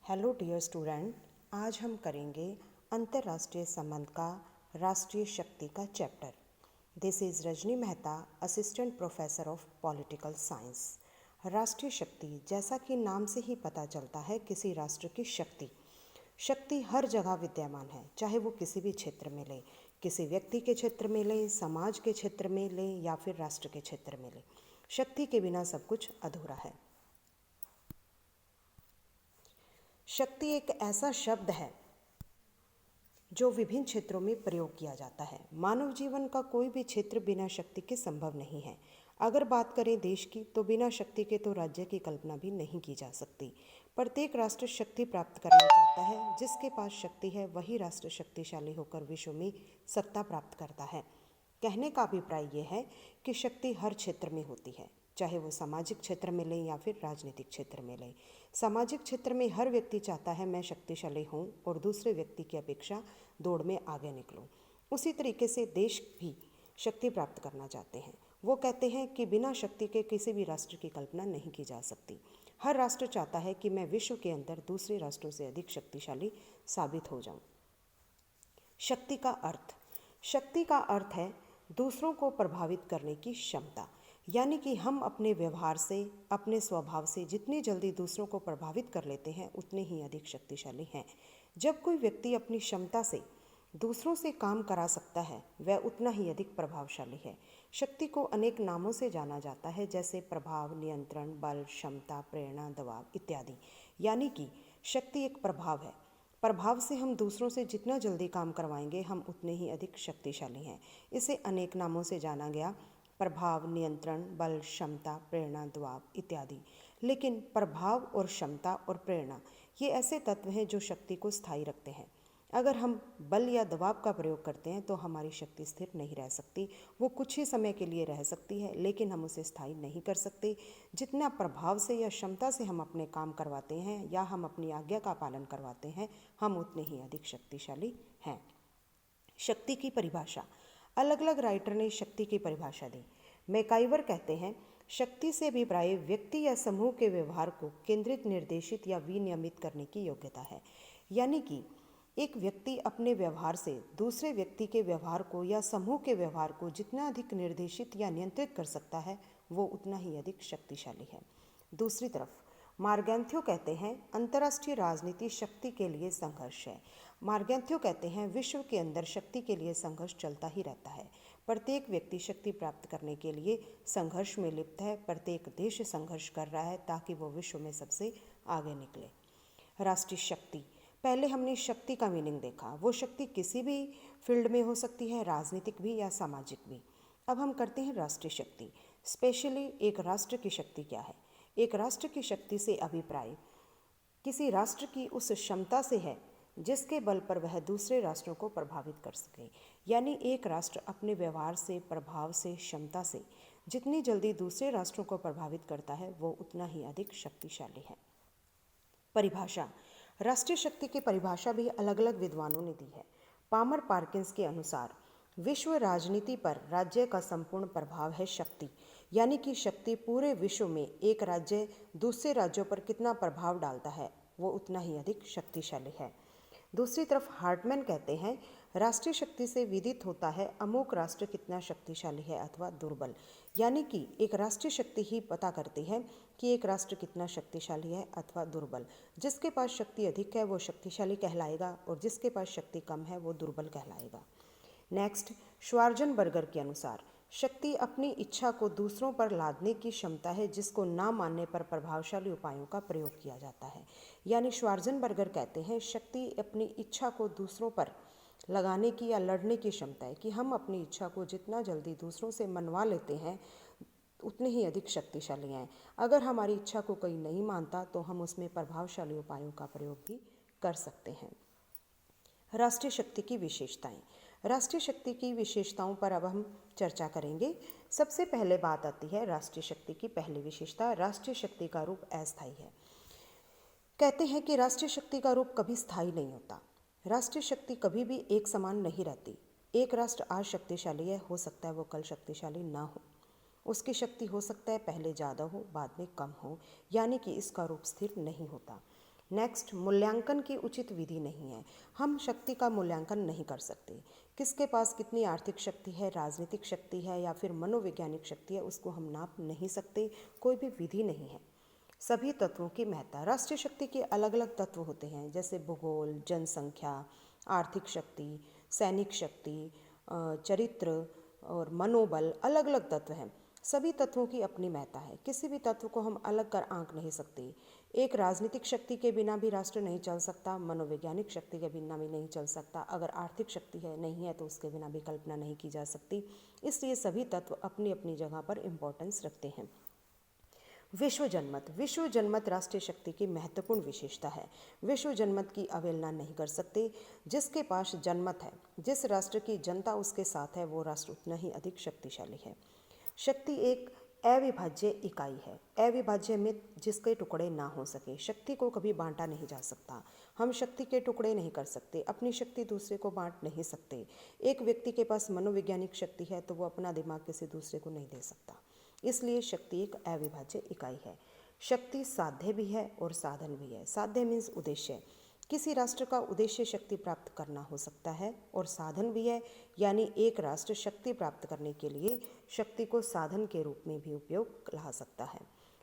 Hello dear student, आज हम करेंगे अंतर्राष्ट्रीय संबंध का राष्ट्रीय शक्ति का chapter. This is Rajni Mehta, assistant professor of political science. राष्ट्रीय शक्ति, जैसा कि नाम से ही पता चलता है, किसी राष्ट्र की शक्ति। शक्ति हर जगह विद्यमान है, चाहे वो किसी भी क्षेत्र में ले, किसी व्यक्ति के क्षेत्र में ले, समाज के क्षेत्र में ले या फिर राष्ट्र के क्षेत्र में ले। शक्ति के बिना सब कुछ अधूरा है। शक्ति एक ऐसा शब्द है जो विभिन्न क्षेत्रों में प्रयोग किया जाता है। मानव जीवन का कोई भी क्षेत्र बिना शक्ति के संभव नहीं है। अगर बात करें देश की, तो बिना शक्ति के तो राज्य की कल्पना भी नहीं की जा सकती। प्रत्येक राष्ट्र शक्ति प्राप्त करना चाहता है। जिसके पास शक्ति है वही राष्ट्र शक्तिशाली होकर विश्व में सत्ता प्राप्त करता है। कहने का अभिप्राय ये है कि शक्ति हर क्षेत्र में होती है, चाहे वो सामाजिक क्षेत्र में ले या फिर राजनीतिक क्षेत्र में ले। सामाजिक क्षेत्र में हर व्यक्ति चाहता है मैं शक्तिशाली हूँ और दूसरे व्यक्ति की अपेक्षा दौड़ में आगे निकलूँ। उसी तरीके से देश भी शक्ति प्राप्त करना चाहते हैं। वो कहते हैं कि बिना शक्ति के किसी भी राष्ट्र की कल्पना नहीं की जा सकती। हर राष्ट्र चाहता है कि मैं विश्व के अंदर दूसरे राष्ट्रों से अधिक शक्तिशाली साबित हो जाऊँ। शक्ति का अर्थ। शक्ति का अर्थ है दूसरों को प्रभावित करने की क्षमता, यानी कि हम अपने व्यवहार से, अपने स्वभाव से जितनी जल्दी दूसरों को प्रभावित कर लेते हैं उतने ही अधिक शक्तिशाली हैं। जब कोई व्यक्ति अपनी क्षमता से दूसरों से काम करा सकता है वह उतना ही अधिक प्रभावशाली है। शक्ति को अनेक नामों से जाना जाता है, जैसे प्रभाव, नियंत्रण, बल, क्षमता, प्रेरणा, दबाव इत्यादि। यानी कि शक्ति एक प्रभाव है। प्रभाव से हम दूसरों से जितना जल्दी काम करवाएंगे हम उतने ही अधिक शक्तिशाली हैं। इसे अनेक नामों से जाना गया, प्रभाव, नियंत्रण, बल, क्षमता, प्रेरणा, दबाव इत्यादि। लेकिन प्रभाव और क्षमता और प्रेरणा ये ऐसे तत्व हैं जो शक्ति को स्थायी रखते हैं। अगर हम बल या दबाव का प्रयोग करते हैं तो हमारी शक्ति स्थिर नहीं रह सकती। वो कुछ ही समय के लिए रह सकती है, लेकिन हम उसे स्थायी नहीं कर सकते। जितना प्रभाव से या क्षमता से हम अपने काम करवाते हैं या हम अपनी आज्ञा का पालन करवाते हैं, हम उतने ही अधिक शक्तिशाली हैं। शक्ति की परिभाषा। अलग अलग राइटर ने शक्ति की परिभाषा दी। मैकाइवर कहते हैं, शक्ति से अभिप्राय व्यक्ति या समूह के व्यवहार को केंद्रित, निर्देशित या विनियमित करने की योग्यता है। यानी कि एक व्यक्ति अपने व्यवहार से दूसरे व्यक्ति के व्यवहार को या समूह के व्यवहार को जितना अधिक निर्देशित या नियंत्रित कर सकता है वो उतना ही अधिक शक्तिशाली है। दूसरी तरफ मार्गेंथ्यो कहते हैं, अंतर्राष्ट्रीय राजनीति शक्ति के लिए संघर्ष है। मार्गेंथ्यो कहते हैं, विश्व के अंदर शक्ति के लिए संघर्ष चलता ही रहता है। प्रत्येक व्यक्ति शक्ति प्राप्त करने के लिए संघर्ष में लिप्त है। प्रत्येक देश संघर्ष कर रहा है ताकि वो विश्व में सबसे आगे निकले। राष्ट्रीय शक्ति। पहले हमने शक्ति का मीनिंग देखा। वो शक्ति किसी भी फील्ड में हो सकती है, राजनीतिक भी या सामाजिक भी। अब हम करते हैं राष्ट्रीय शक्ति। स्पेशली एक राष्ट्र की शक्ति क्या है। एक राष्ट्र की शक्ति से अभिप्राय किसी राष्ट्र की उस क्षमता से है जिसके बल पर वह दूसरे राष्ट्रों को प्रभावित कर सके। यानी एक राष्ट्र अपने व्यवहार से, प्रभाव से, क्षमता से जितनी जल्दी दूसरे राष्ट्रों को प्रभावित करता है वो उतना ही अधिक शक्तिशाली है। परिभाषा। राष्ट्रीय शक्ति की परिभाषा भी अलग अलग विद्वानों ने दी है। पामर पार्किंस के अनुसार विश्व राजनीति पर राज्य का संपूर्ण प्रभाव है शक्ति। यानी कि शक्ति पूरे विश्व में एक राज्य दूसरे राज्यों पर कितना प्रभाव डालता है वो उतना ही अधिक शक्तिशाली है। दूसरी तरफ हार्टमैन कहते हैं, राष्ट्रीय शक्ति से विदित होता है अमुक राष्ट्र कितना शक्तिशाली है अथवा दुर्बल। यानी कि एक राष्ट्रीय शक्ति ही पता करती है कि एक राष्ट्र कितना शक्तिशाली है अथवा दुर्बल। जिसके पास शक्ति अधिक है वो शक्तिशाली कहलाएगा और जिसके पास शक्ति कम है वो दुर्बल कहलाएगा। नेक्स्ट, श्वार्ज़ेनबर्गर के अनुसार शक्ति अपनी इच्छा को दूसरों पर लादने की क्षमता है जिसको ना मानने पर प्रभावशाली उपायों का प्रयोग किया जाता है। यानी श्वार्ज़ेनबर्गर कहते हैं शक्ति अपनी इच्छा को दूसरों पर लगाने की या लड़ने की क्षमता है, कि हम अपनी इच्छा को जितना जल्दी दूसरों से मनवा लेते हैं उतने ही अधिक शक्तिशाली हैं। अगर हमारी इच्छा को कोई नहीं मानता तो हम उसमें प्रभावशाली उपायों का प्रयोग भी कर सकते हैं। राष्ट्रीय शक्ति की विशेषताएं। राष्ट्रीय शक्ति की विशेषताओं पर अब हम चर्चा करेंगे। सबसे पहले बात आती है राष्ट्रीय शक्ति की पहली विशेषता, राष्ट्रीय शक्ति का रूप अस्थायी है। कहते हैं कि राष्ट्रीय शक्ति का रूप कभी स्थायी नहीं होता। राष्ट्रीय शक्ति कभी भी एक समान नहीं रहती। एक राष्ट्र आज शक्तिशाली है, हो सकता है वो कल शक्तिशाली ना हो। उसकी शक्ति हो सकता है पहले ज़्यादा हो, बाद में कम हो, यानी कि इसका रूप स्थिर नहीं होता। नेक्स्ट, मूल्यांकन की उचित विधि नहीं है। हम शक्ति का मूल्यांकन नहीं कर सकते। किसके पास कितनी आर्थिक शक्ति है, राजनीतिक शक्ति है या फिर मनोवैज्ञानिक शक्ति है, उसको हम नाप नहीं सकते। कोई भी विधि नहीं है। सभी तत्वों की महत्ता। राष्ट्रीय शक्ति के अलग अलग तत्व होते हैं, जैसे भूगोल, जनसंख्या, आर्थिक शक्ति, सैनिक शक्ति, चरित्र और मनोबल, अलग अलग तत्व हैं। सभी तत्वों की अपनी महत्ता है। किसी भी तत्व को हम अलग कर आंक नहीं सकते। एक राजनीतिक शक्ति के बिना भी राष्ट्र नहीं चल सकता, मनोवैज्ञानिक शक्ति के बिना भी नहीं चल सकता। अगर आर्थिक शक्ति है नहीं है तो उसके बिना भी कल्पना नहीं की जा सकती। इसलिए सभी तत्व अपनी अपनी जगह पर इम्पोर्टेंस रखते हैं। विश्व जनमत। विश्व जनमत राष्ट्रीय शक्ति की महत्वपूर्ण विशेषता है। विश्व जनमत की अवहेलना नहीं कर सकते। जिसके पास जनमत है, जिस राष्ट्र की जनता उसके साथ है, वो राष्ट्र उतना ही अधिक शक्तिशाली है। शक्ति एक अविभाज्य इकाई है। अविभाज्य में जिसके टुकड़े ना हो सके। शक्ति को कभी बांटा नहीं जा सकता। हम शक्ति के टुकड़े नहीं कर सकते। अपनी शक्ति दूसरे को बांट नहीं सकते। एक व्यक्ति के पास मनोवैज्ञानिक शक्ति है तो वो अपना दिमाग किसी दूसरे को नहीं दे सकता। इसलिए शक्ति एक अविभाज्य इकाई है। शक्ति साध्य भी है और साधन भी है। साध्य मीन्स उद्देश्य। किसी राष्ट्र का उद्देश्य शक्ति प्राप्त करना हो सकता है और साधन भी है, यानी एक राष्ट्र शक्ति प्राप्त करने के लिए शक्ति को साधन के रूप में भी उपयोग ला सकता है।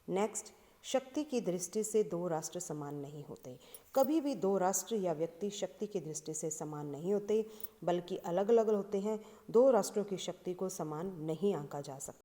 नेक्स्ट, शक्ति की दृष्टि से दो राष्ट्र समान नहीं होते। कभी भी दो राष्ट्र या व्यक्ति शक्ति की दृष्टि से समान नहीं होते, बल्कि अलग अलग होते हैं। दो राष्ट्रों की शक्ति को समान नहीं आंका जा सकता।